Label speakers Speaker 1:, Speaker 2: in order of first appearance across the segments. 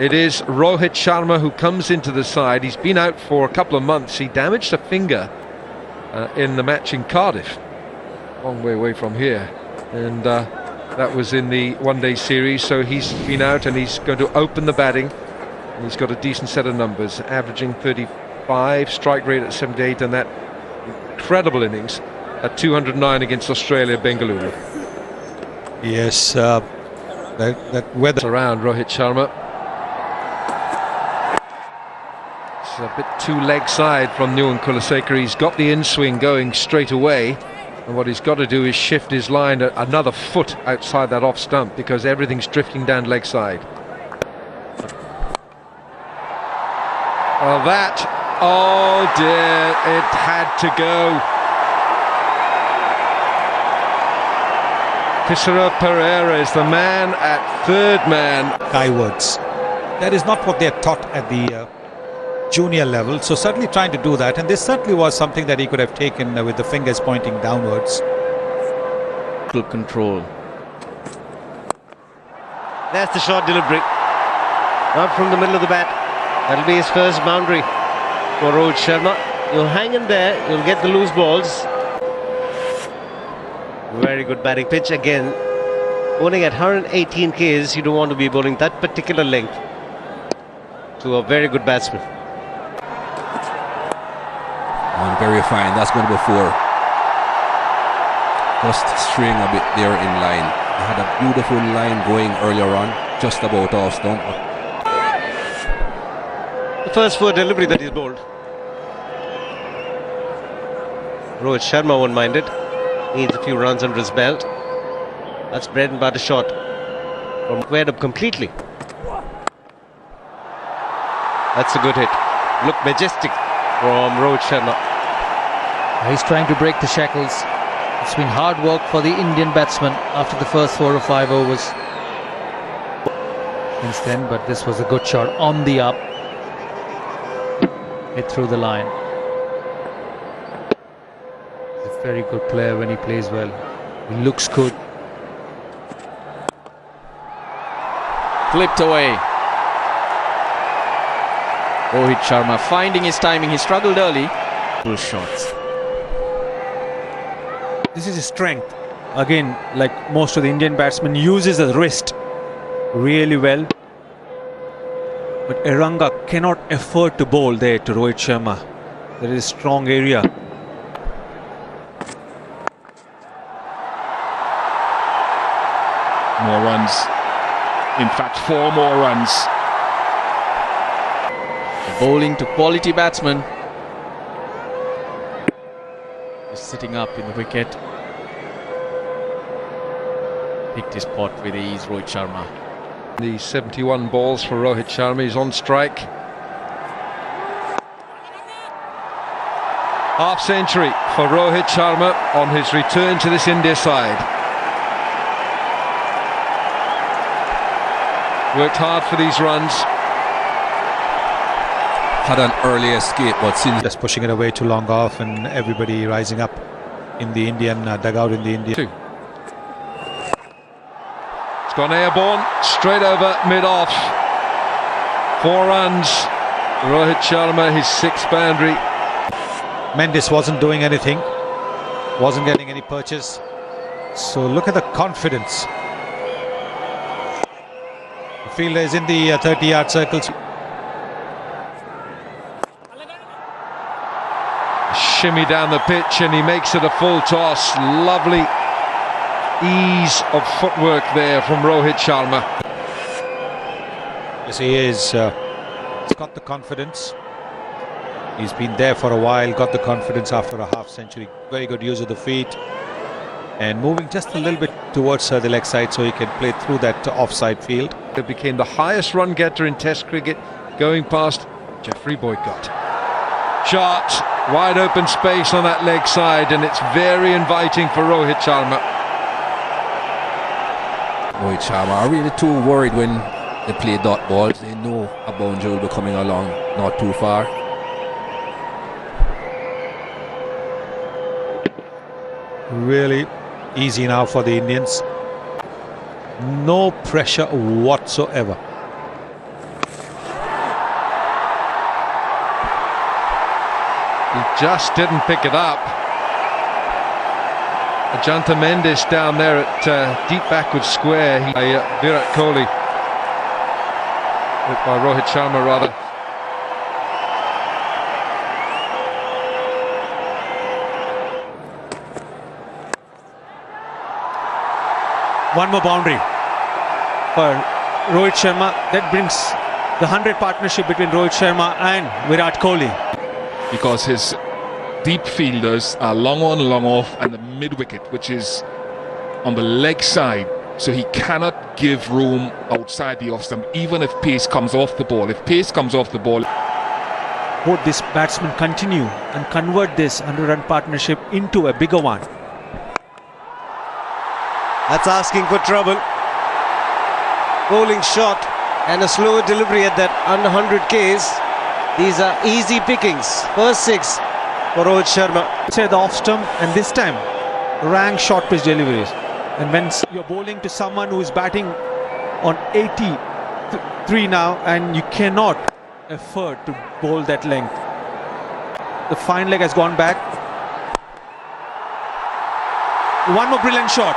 Speaker 1: It is Rohit Sharma who comes into the side. He's been out for a couple of months. He damaged a finger in the match in Cardiff, long way away from here, and that was in the one-day series. So he's been out and he's going to open the batting, and he's got a decent set of numbers, averaging 35, strike rate at 78, and that incredible innings at 209 against Australia, Bengaluru.
Speaker 2: Yes, that weather
Speaker 1: around Rohit Sharma. It's a bit too leg side from Nuwan Kulasekara. He's got the in-swing going straight away, and what he's got to do is shift his line another foot outside that off stump, because everything's drifting down leg side. Well, that, oh dear, it had to go. Kisara Pereira is the man at third man.
Speaker 2: skywards. That is not what they're taught at the junior level, so certainly trying to do that, and this certainly was something that he could have taken with the fingers pointing downwards.
Speaker 3: Control. That's the short delivery. Out from the middle of the bat. That'll be his first boundary for Rohit Sharma. You'll hang in there, you'll get the loose balls. Very good batting pitch again. Bowling at 118 Ks, you don't want to be bowling that particular length to a very good batsman.
Speaker 4: And very fine, that's going to be 4. Just string a bit there in line. They had a beautiful line going earlier on, just about off stump.
Speaker 3: The first 4 delivery that he's bowled. Rohit Sharma won't mind it. Needs a few runs under his belt. That's bread and butter shot from squared up completely. That's a good hit. Look majestic from Rohit Sharma.
Speaker 5: He's trying to break the shackles. It's been hard work for the Indian batsman after the first 4 or 5 overs since then, but this was a good shot on the up. Hit through the line. He's a very good player when he plays well. He looks good.
Speaker 6: Flipped away. Rohit Sharma finding his timing. He struggled early. Full shots.
Speaker 2: This is his strength. Again, like most of the Indian batsmen, uses the wrist really well. But Eranga cannot afford to bowl there to Rohit Sharma. There is a strong area.
Speaker 7: More runs. In fact, 4 more runs.
Speaker 6: Bowling to quality batsmen. Just sitting up in the wicket. Picked his spot with ease, Rohit Sharma.
Speaker 1: The 71 balls for Rohit Sharma. He's on strike. Half century for Rohit Sharma on his return to this India side. Worked hard for these runs.
Speaker 4: Had an early escape, but since
Speaker 2: Just pushing it away too long off, and everybody rising up in the Indian dugout in the Indian.
Speaker 1: It's gone airborne, straight over mid-off. 4 runs. Rohit Sharma, his 6th boundary.
Speaker 2: Mendes wasn't doing anything, wasn't getting any purchase. So look at the confidence. The fielder is in the 30-yard circles.
Speaker 1: Shimmy down the pitch, and he makes it a full toss. Lovely ease of footwork there from Rohit Sharma.
Speaker 2: Yes, he is. He's got the confidence. He's been there for a while, got the confidence after a half century. Very good use of the feet. And moving just a little bit towards the leg side so he can play through that offside field.
Speaker 1: It became the highest run getter in Test cricket, going past Jeffrey Boycott. Shot, wide open space on that leg side, and it's very inviting for Rohit Sharma.
Speaker 4: Rohit Sharma are really too worried when they play dot balls. They know a boundary will be coming along not too far.
Speaker 2: Really easy now for the Indians. No pressure whatsoever.
Speaker 1: He just didn't pick it up. Ajanta Mendes down there at deep backward square. Virat Kohli, by Rohit Sharma rather.
Speaker 2: One more boundary for Rohit Sharma. That brings the 100 partnership between Rohit Sharma and Virat Kohli.
Speaker 7: Because his deep fielders are long on, long off, and the mid-wicket, which is on the leg side. So he cannot give room outside the off-stump, even if pace comes off the ball. If pace comes off the ball...
Speaker 2: Both these batsmen continue and convert this 100-run partnership into a bigger one.
Speaker 3: That's asking for trouble. Bowling shot and a slower delivery at that under 100 Ks. These are easy pickings. First 6 for Rohit Sharma.
Speaker 2: Say the off stump, and this time rank short pitch deliveries. And when you're bowling to someone who is batting on 83 now, and you cannot afford to bowl that length. The fine leg has gone back. One more brilliant shot.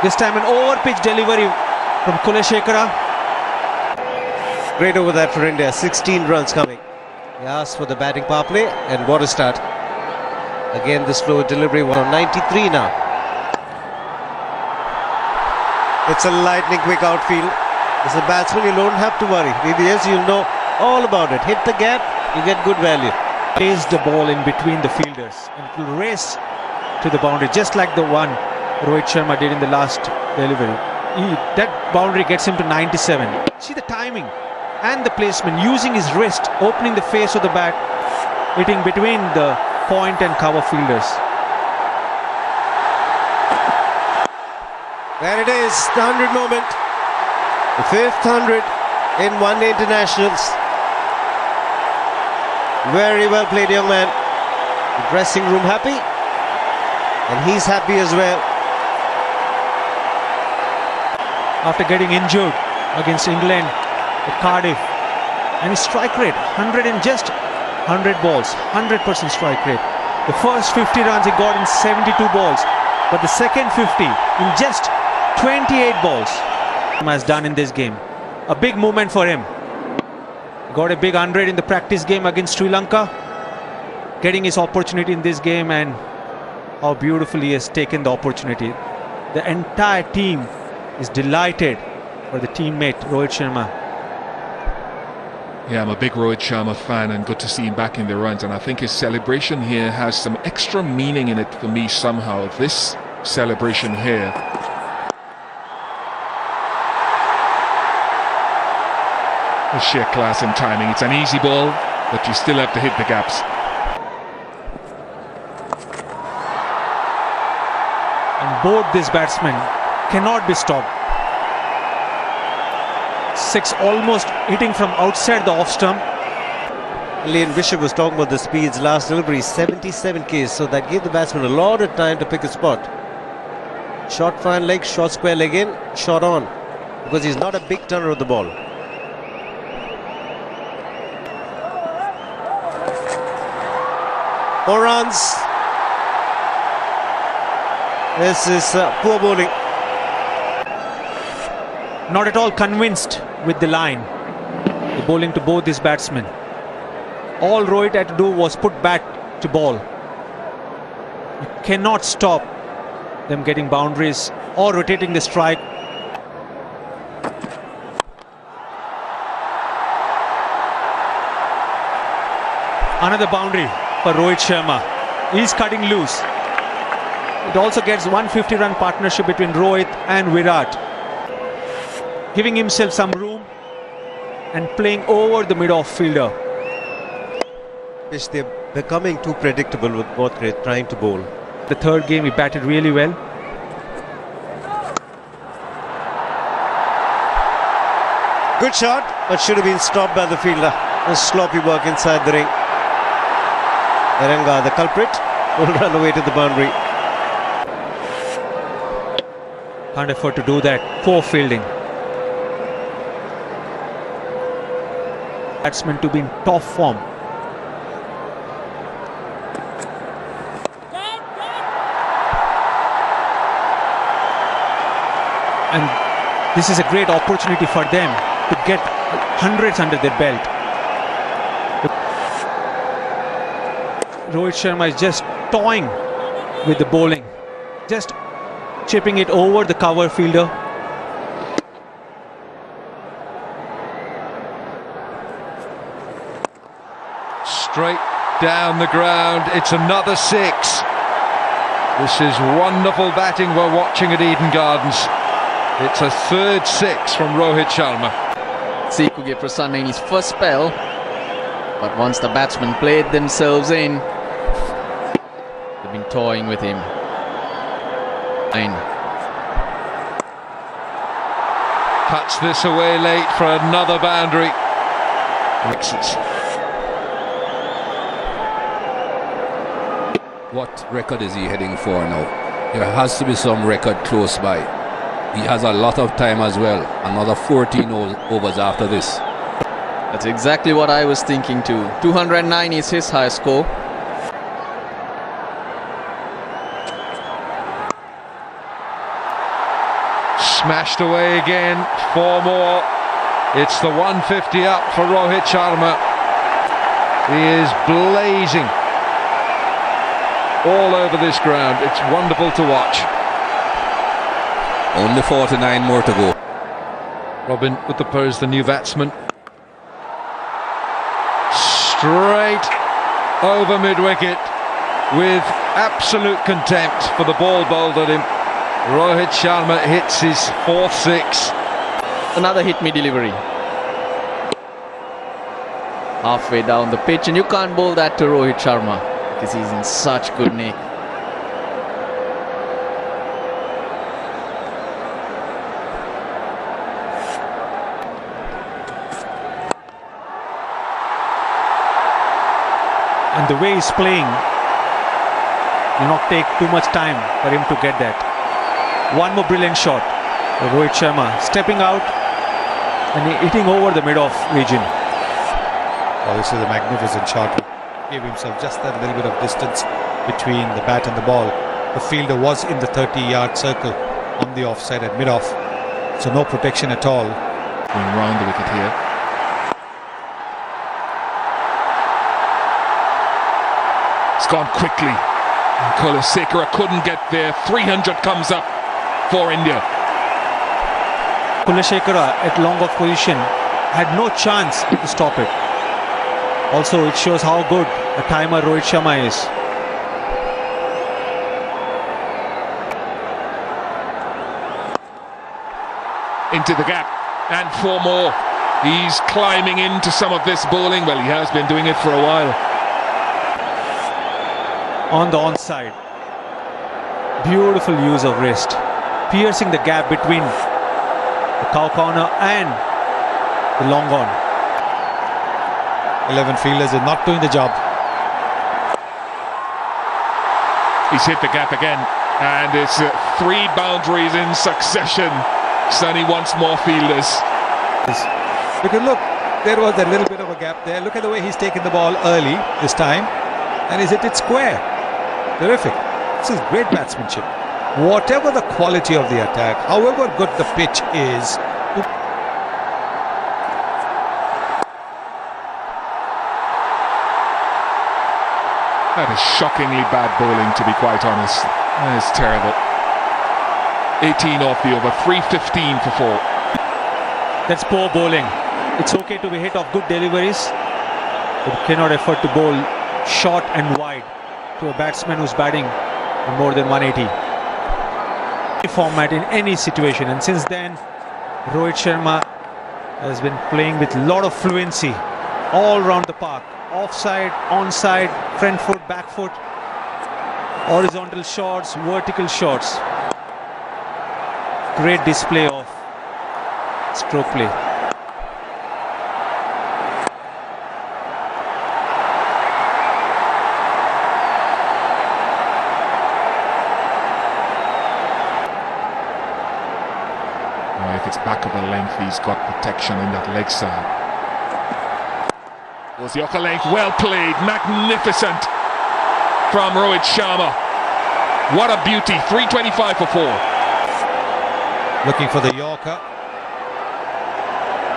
Speaker 2: This time an over pitch delivery from Kuleshekara.
Speaker 3: Great over that for India. 16 runs coming. He asked for the batting power play, and what a start. Again, the slow delivery on 93 now. It's a lightning quick outfield. As a batsman, you don't have to worry. VBS, you'll know all about it. Hit the gap, you get good value.
Speaker 2: Plays the ball in between the fielders and it will race to the boundary, just like the one Rohit Sharma did in the last delivery. That boundary gets him to 97. See the timing and the placement, using his wrist, opening the face of the bat, hitting between the point and cover fielders.
Speaker 3: There it is, the 100 moment. The 5th 100 in one-day internationals. Very well played, young man. The dressing room happy, and he's happy as well.
Speaker 2: After getting injured against England at Cardiff, and his strike rate 100 in just 100 balls, 100% strike rate. The first 50 runs he got in 72 balls, but the second 50 in just 28 balls has done in this game. A big moment for him. Got a big 100 in the practice game against Sri Lanka, getting his opportunity in this game, and how beautifully he has taken the opportunity. The entire team is delighted for the teammate Rohit Sharma.
Speaker 7: Yeah, I'm a big Rohit Sharma fan, and good to see him back in the runs. And I think his celebration here has some extra meaning in it for me somehow. This celebration here. The sheer class and timing. It's an easy ball, but you still have to hit the gaps.
Speaker 2: And both these batsmen cannot be stopped. 6 almost hitting from outside the off stump.
Speaker 3: Lane Bishop was talking about the speeds. Last delivery 77 Ks, so that gave the batsman a lot of time to pick a spot. Short fine leg, short square leg in, shot on, because he's not a big turner of the ball. Four runs. This is poor bowling.
Speaker 2: Not at all convinced with the line. The bowling to both these batsmen. All Rohit had to do was put bat to ball. You cannot stop them getting boundaries or rotating the strike. Another boundary for Rohit Sharma. He's cutting loose. It also gets 150-run partnership between Rohit and Virat, giving himself some room and playing over the mid-off fielder.
Speaker 3: They're becoming too predictable with both trying to bowl.
Speaker 2: The third game he batted really well.
Speaker 3: Good shot, but should have been stopped by the fielder. A sloppy work inside the ring. Eranga, the culprit, will run away to the boundary.
Speaker 2: Can't afford to do that. Poor fielding. Batsman to be in top form. and this is a great opportunity for them to get hundreds under their belt. Rohit Sharma is just toying with the bowling, just chipping it over the cover fielder.
Speaker 1: Straight down the ground, it's another six. This is wonderful batting we're watching at Eden Gardens. It's a third six from Rohit Sharma.
Speaker 6: See, could get Prasanna in his first spell, but once the batsmen played themselves in, they've been toying with him.
Speaker 1: Cuts this away late for another boundary.
Speaker 4: What record is he heading for now? There has to be some record close by. He has a lot of time as well. Another 14 overs after this.
Speaker 6: That's exactly what I was thinking too. 209 is his highest score.
Speaker 1: Smashed away again, 4 more. It's the 150 up for Rohit Sharma. He is blazing all over this ground. It's wonderful to watch.
Speaker 4: Only 49 more to go.
Speaker 1: Robin Uthapar is the new batsman. Straight over mid-wicket with absolute contempt for the ball bowled at him. Rohit Sharma hits his 4th six.
Speaker 6: Another hit-me delivery. Halfway down the pitch, and you can't bowl that to Rohit Sharma because he's in such good nick.
Speaker 2: And the way he's playing will not take too much time for him to get that. One more brilliant shot. Rohit Sharma stepping out and hitting over the mid-off region. Oh, this is a magnificent shot. He gave himself just that little bit of distance between the bat and the ball. The fielder was in the 30-yard circle on the offside at mid-off, so no protection at all.
Speaker 7: Going round the wicket here. It's gone quickly. Kulasekara couldn't get there. 300 comes up for India.
Speaker 2: Kulasekara at long off position had no chance to stop it. Also, it shows how good a timer Rohit Sharma is.
Speaker 7: Into the gap, and 4 more. He's climbing into some of this bowling. Well, he has been doing it for a while.
Speaker 2: On the onside, beautiful use of wrist, piercing the gap between the cow corner and the long on. 11 fielders are not doing the job.
Speaker 7: He's hit the gap again, and it's 3 boundaries in succession. Sonny wants more fielders.
Speaker 2: Because look, there was a little bit of a gap there. Look at the way he's taken the ball early this time, and he's hit it square. Terrific. This is great batsmanship. Whatever the quality of the attack, however good the pitch is,
Speaker 7: that is shockingly bad bowling, to be quite honest. That is terrible. 18 off the over, 315 for 4.
Speaker 2: that's poor bowling. It's okay to be hit off good deliveries, but you cannot afford to bowl short and wide to a batsman who's batting more than 180. Format in any situation, and since then Rohit Sharma has been playing with a lot of fluency all around the park. Offside, onside, front foot, back foot, horizontal shots, vertical shots. Great display of stroke play.
Speaker 7: If it's back of the length, he's got protection in that leg side. Was the upper length, well played, magnificent from Rohit Sharma. What a beauty, 325 for 4.
Speaker 2: looking for the Yorker.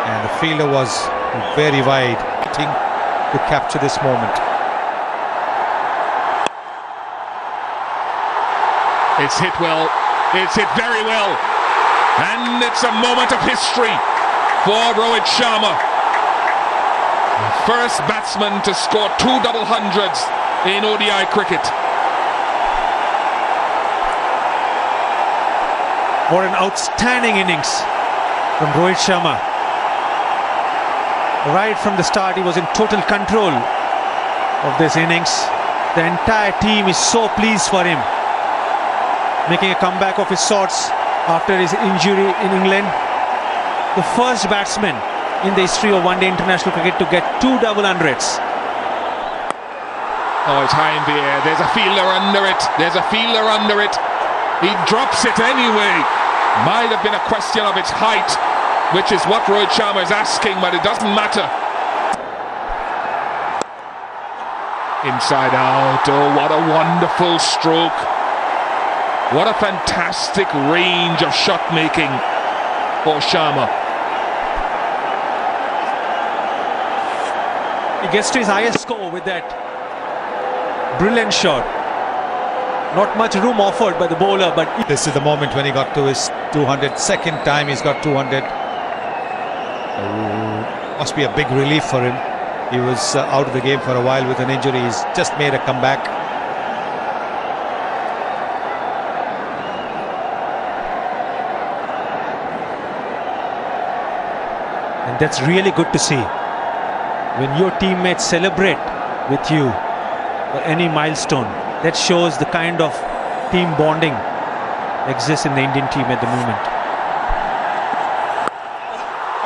Speaker 2: And the fielder was very wide, waiting to capture this moment.
Speaker 7: It's hit well. It's hit very well. And it's a moment of history for Rohit Sharma. First batsman to score 2 double hundreds in ODI cricket.
Speaker 2: What an outstanding innings from Rohit Sharma. Right from the start, he was in total control of this innings. The entire team is so pleased for him, making a comeback of his sorts after his injury in England. The first batsman in the history of one-day international cricket to get 2 double hundreds.
Speaker 7: Oh, it's high in the air. There's a fielder under it. There's a fielder under it. He drops it anyway. Might have been a question of its height, which is what Rohit Sharma is asking, but it doesn't matter. Inside out. Oh, what a wonderful stroke. What a fantastic range of shot making for Sharma.
Speaker 2: He gets to his highest score with that brilliant shot. Not much room offered by the bowler, but this is the moment when he got to his 200. Second time he's got 200. Must be a big relief for him. He was out of the game for a while with an injury. He's just made a comeback. And that's really good to see. When your teammates celebrate with you for any milestone, that shows the kind of team bonding exists in the Indian team at the moment.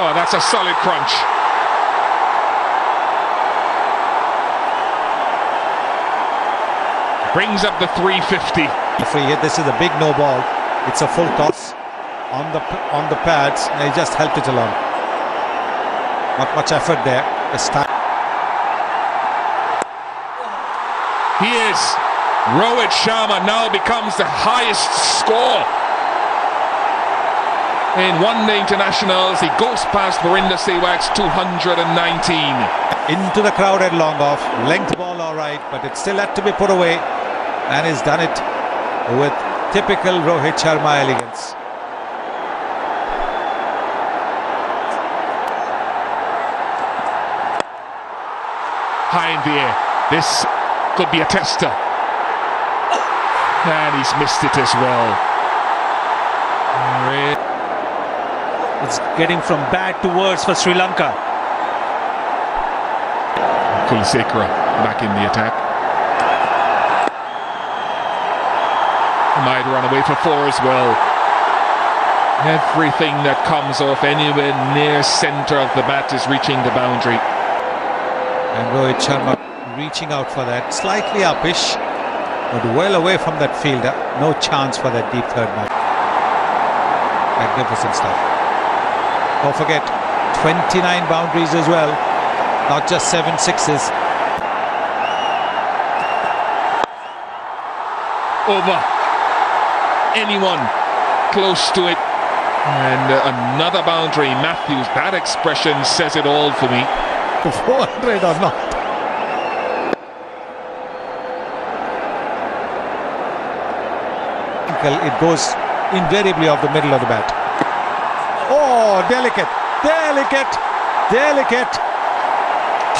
Speaker 7: Oh, that's a solid crunch. Brings up the 350.
Speaker 2: Free hit. This is a big no ball. It's a full toss on the pads, and he just helped it along. Not much effort there.
Speaker 7: He is. Rohit Sharma now becomes the highest score in one-day internationals. He goes past Verinder Sehwag's 219.
Speaker 2: Into the crowded long off. Length ball all right, but it still had to be put away. And he's done it with typical Rohit Sharma elegance.
Speaker 7: High in the air. This could be a tester. And he's missed it as well.
Speaker 2: It's getting from bad to worse for Sri Lanka.
Speaker 7: Kulisekara back in the attack. Might run away for 4 as well. Everything that comes off anywhere near centre of the bat is reaching the boundary.
Speaker 2: And Rohit Sharma reaching out for that, slightly uppish, but well away from that fielder. No chance for that deep third man. Magnificent stuff. Don't forget, 29 boundaries as well, not just 7 sixes.
Speaker 7: Over anyone close to it. And another boundary. Matthews, that expression says it all for me.
Speaker 2: 400 or not. It goes invariably off the middle of the bat. Oh, delicate, delicate, delicate.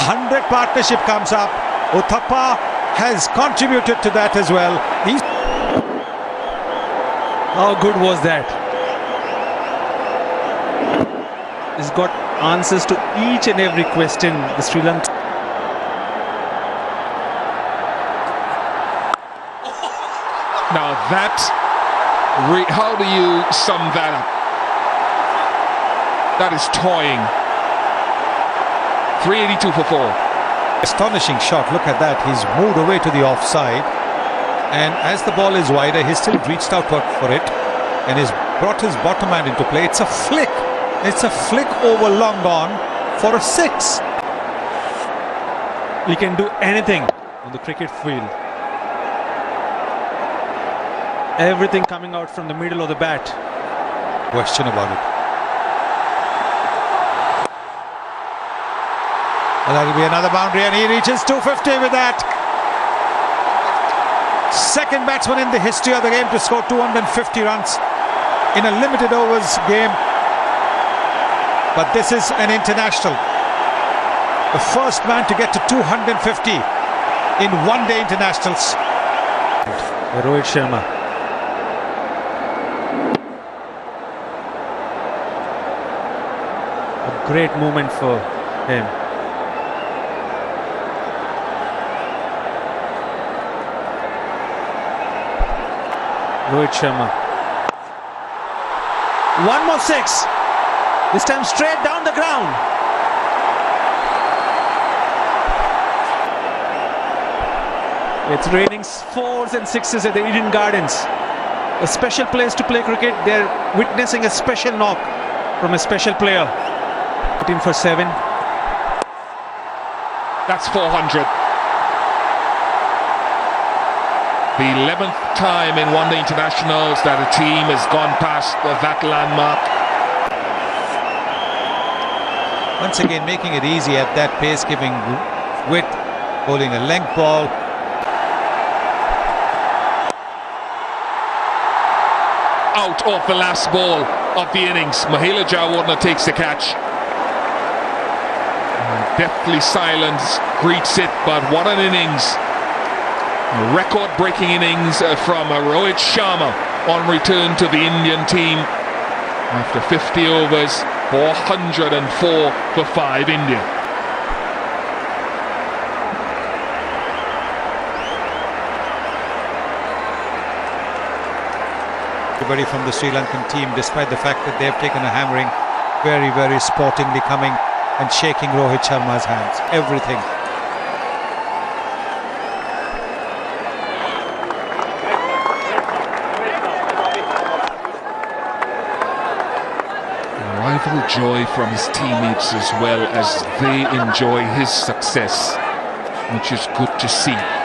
Speaker 2: 100 partnership comes up. Uthappa has contributed to that as well. How good was that? He's got answers to each and every question the Sri Lanka.
Speaker 7: Now that, how do you sum that up? That is toying. 382 for 4.
Speaker 2: Astonishing shot, look at that. He's moved away to the offside, and as the ball is wider, he's still reached out for it and he's brought his bottom hand into play. It's a flick. It's a flick over long on for a 6. He can do anything on the cricket field. Everything coming out from the middle of the bat. question about it. And that'll be another boundary, and he reaches 250 with that. Second batsman in the history of the game to score 250 runs in a limited overs game. But this is an international. The first man to get to 250 in one-day internationals.
Speaker 3: Rohit Sharma. A great moment for him. Rohit Sharma. One more six. This time straight down the ground. It's raining fours and sixes at the Eden Gardens. A special place to play cricket. They're witnessing a special knock from a special player. 18 for 7.
Speaker 7: That's 400. The 11th time in one-day internationals that a team has gone past that landmark.
Speaker 2: Once again, making it easy at that pace, giving width, bowling a length ball.
Speaker 7: Out of the last ball of the innings. Mahela Jawardena takes the catch. Deathly silence greets it, but what an innings. A record-breaking innings from Rohit Sharma on return to the Indian team. After 50 overs, 404 for 5 India.
Speaker 2: Everybody from the Sri Lankan team, despite the fact that they've taken a hammering, very, very sportingly coming and shaking Rohit Sharma's hands. Everything.
Speaker 7: Rival joy from his teammates as well as they enjoy his success, which is good to see.